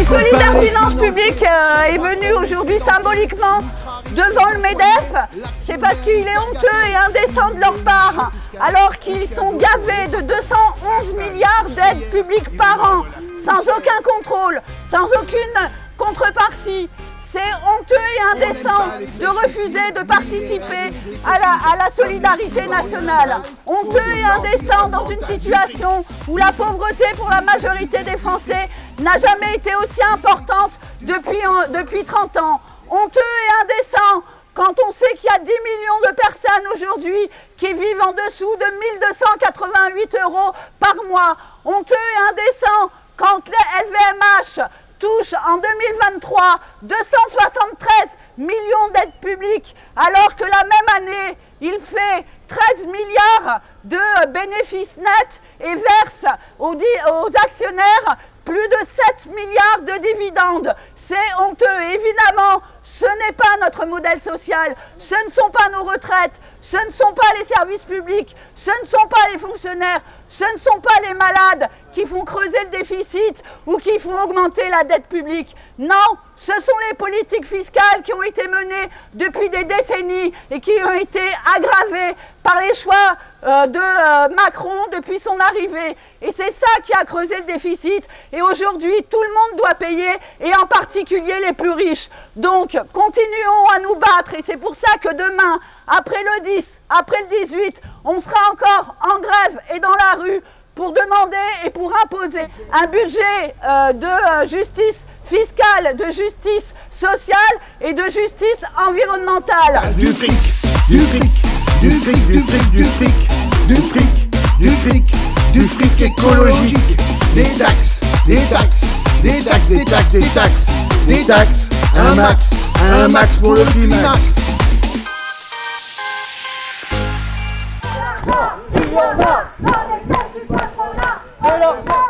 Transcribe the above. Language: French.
Solidaires Finances Publiques est venu aujourd'hui symboliquement devant le MEDEF. C'est parce qu'il est honteux et indécent de leur part, alors qu'ils sont gavés de 211 milliards d'aides publiques par an, sans aucun contrôle, sans aucune contrepartie. C'est honteux et indécent de refuser de participer à la solidarité nationale. Honteux et indécent dans une situation où la pauvreté pour la majorité des Français n'a jamais été aussi importante depuis 30 ans. Honteux et indécent quand on sait qu'il y a 10 millions de personnes aujourd'hui qui vivent en dessous de 1 288 € par mois. Honteux et indécent quand les LVMH touche en 2023 273 millions d'aides publiques, alors que la même année, il fait 13 milliards de bénéfices nets et verse aux actionnaires plus de 7 milliards de dividendes. C'est honteux. Et évidemment, ce n'est pas notre modèle social, ce ne sont pas nos retraites, ce ne sont pas les services publics, ce ne sont pas les fonctionnaires, ce ne sont pas les malades qui font creuser le déficit ou qui font augmenter la dette publique. Non, ce sont les politiques fiscales qui ont été menées depuis des décennies et qui ont été aggravées par les choix de Macron depuis son arrivée. Et c'est ça qui a creusé le déficit. Et aujourd'hui, tout le monde doit payer, et en particulier les plus riches. Donc, continuons à nous battre. Et c'est pour ça que demain, après le 10, après le 18, on sera encore en grève et dans la rue pour demander et pour imposer un budget de justice fiscale, de justice sociale et de justice environnementale. Du fric, du fric, du fric, du fric, du fric, du fric, du fric, du fric écologique. Des taxes, des taxes, des taxes, des taxes, des taxes, des taxes, un max pour le climat. Il y en a dans les caisses du patronat, de l'argent.